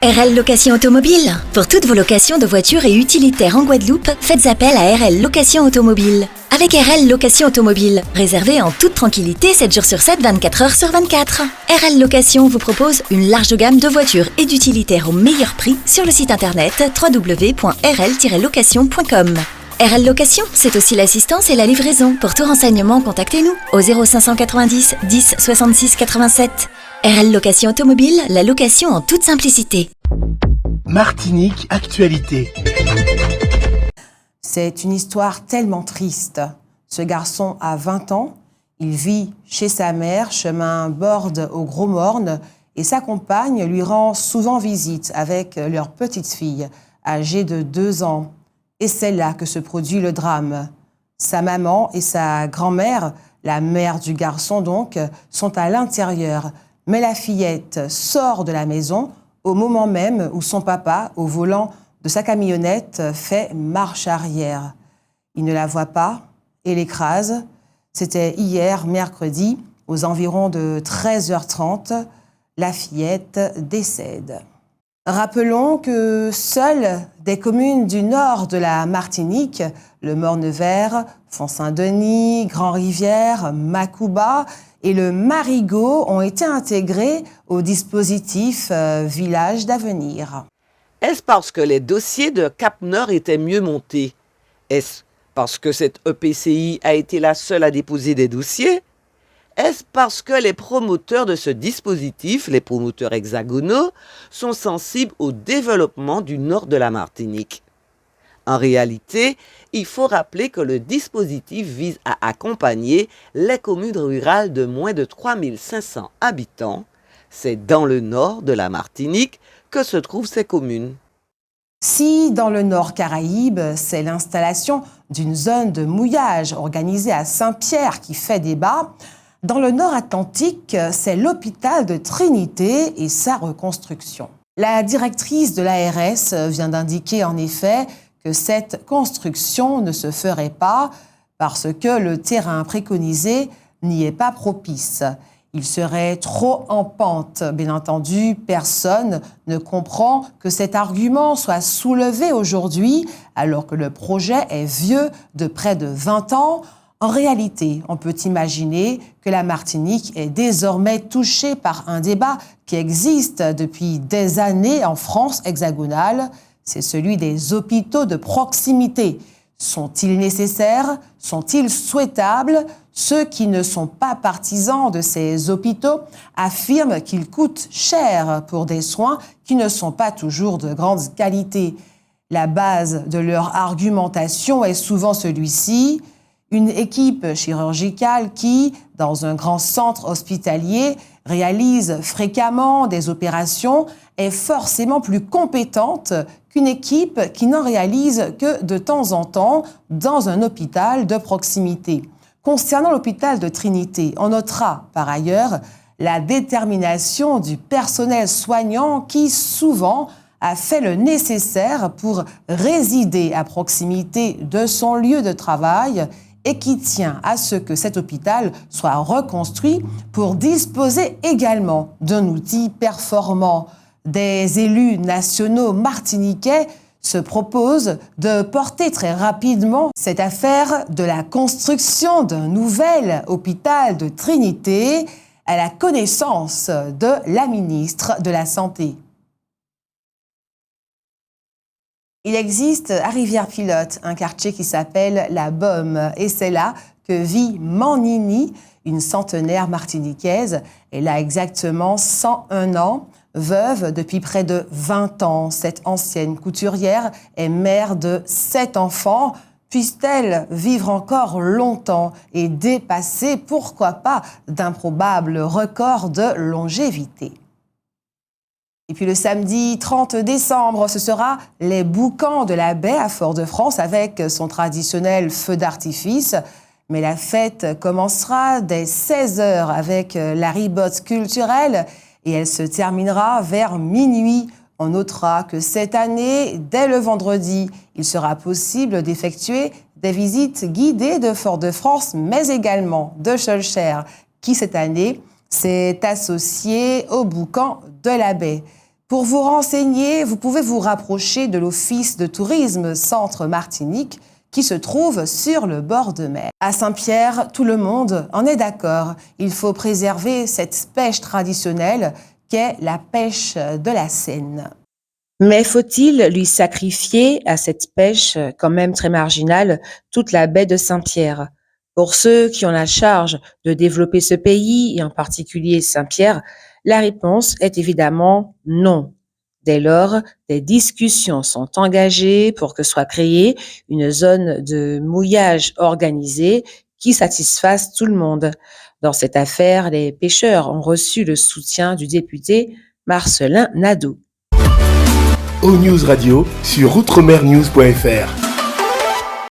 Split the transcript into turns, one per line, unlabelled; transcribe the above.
RL Location Automobile. Pour toutes vos locations de voitures et utilitaires en Guadeloupe, faites appel à RL Location Automobile. Avec RL Location Automobile, réservez en toute tranquillité 7 jours sur 7, 24 heures sur 24. RL Location vous propose une large gamme de voitures et d'utilitaires au meilleur prix sur le site internet www.rl-location.com. RL Location, c'est aussi l'assistance et la livraison. Pour tout renseignement, contactez-nous au 0590 10 66 87. RL Location Automobile, la location en toute simplicité.
Martinique Actualité.
C'est une histoire tellement triste. Ce garçon a 20 ans, il vit chez sa mère, chemin Borde au Gros Morne, et sa compagne lui rend souvent visite avec leur petite fille, âgée de 2 ans. Et c'est là que se produit le drame. Sa maman et sa grand-mère, la mère du garçon donc, sont à l'intérieur. Mais la fillette sort de la maison au moment même où son papa, au volant de sa camionnette, fait marche arrière. Il ne la voit pas et l'écrase. C'était hier, mercredi, aux environs de 13h30. La fillette décède. Rappelons que seules des communes du nord de la Martinique, le Morne-Vert, Font-Saint-Denis, Grand-Rivière, Macouba et le Marigot ont été intégrés au dispositif Village d'avenir.
Est-ce parce que les dossiers de Cap-Nord étaient mieux montés? Est-ce parce que cette EPCI a été la seule à déposer des dossiers? Est-ce parce que les promoteurs de ce dispositif, les promoteurs hexagonaux, sont sensibles au développement du nord de la Martinique? En réalité, il faut rappeler que le dispositif vise à accompagner les communes rurales de moins de 3500 habitants. C'est dans le nord de la Martinique que se trouvent ces communes.
Si dans le Nord Caraïbe, c'est l'installation d'une zone de mouillage organisée à Saint-Pierre qui fait débat, dans le Nord Atlantique, c'est l'hôpital de Trinité et sa reconstruction. La directrice de l'ARS vient d'indiquer en effet que cette construction ne se ferait pas parce que le terrain préconisé n'y est pas propice. Il serait trop en pente. Bien entendu, personne ne comprend que cet argument soit soulevé aujourd'hui alors que le projet est vieux de près de 20 ans. En réalité, on peut imaginer que la Martinique est désormais touchée par un débat qui existe depuis des années en France hexagonale. C'est celui des hôpitaux de proximité. Sont-ils nécessaires? Sont-ils souhaitables? Ceux qui ne sont pas partisans de ces hôpitaux affirment qu'ils coûtent cher pour des soins qui ne sont pas toujours de grande qualité. La base de leur argumentation est souvent celui-ci. Une équipe chirurgicale qui, dans un grand centre hospitalier, réalise fréquemment des opérations est forcément plus compétente qu'une équipe qui n'en réalise que de temps en temps dans un hôpital de proximité. Concernant l'hôpital de Trinité, on notera par ailleurs la détermination du personnel soignant qui souvent a fait le nécessaire pour résider à proximité de son lieu de travail et qui tient à ce que cet hôpital soit reconstruit pour disposer également d'un outil performant. Des élus nationaux martiniquais se proposent de porter très rapidement cette affaire de la construction d'un nouvel hôpital de Trinité à la connaissance de la ministre de la Santé. Il existe à Rivière-Pilote un quartier qui s'appelle La Baume et c'est là que vit Manini, une centenaire martiniquaise. Elle a exactement 101 ans, veuve depuis près de 20 ans. Cette ancienne couturière est mère de 7 enfants. Puisse-t-elle vivre encore longtemps et dépasser, pourquoi pas, d'improbables records de longévité? Et puis le samedi 30 décembre, ce sera les boucans de la baie à Fort-de-France avec son traditionnel feu d'artifice. Mais la fête commencera dès 16h avec la ribote culturelle et elle se terminera vers minuit. On notera que cette année, dès le vendredi, il sera possible d'effectuer des visites guidées de Fort-de-France, mais également de Schœlcher, qui cette année s'est associé au boucan de la baie. Pour vous renseigner, vous pouvez vous rapprocher de l'Office de tourisme Centre Martinique qui se trouve sur le bord de mer. À Saint-Pierre, tout le monde en est d'accord. Il faut préserver cette pêche traditionnelle qu'est la pêche de la Seine. Mais faut-il lui sacrifier à cette pêche, quand même très marginale, toute la baie de Saint-Pierre ? Pour ceux qui ont la charge de développer ce pays, et en particulier Saint-Pierre, la réponse est évidemment non. Dès lors, des discussions sont engagées pour que soit créée une zone de mouillage organisée qui satisfasse tout le monde. Dans cette affaire, les pêcheurs ont reçu le soutien du député Marcelin Nadeau.
ONews Radio sur outremernews.fr.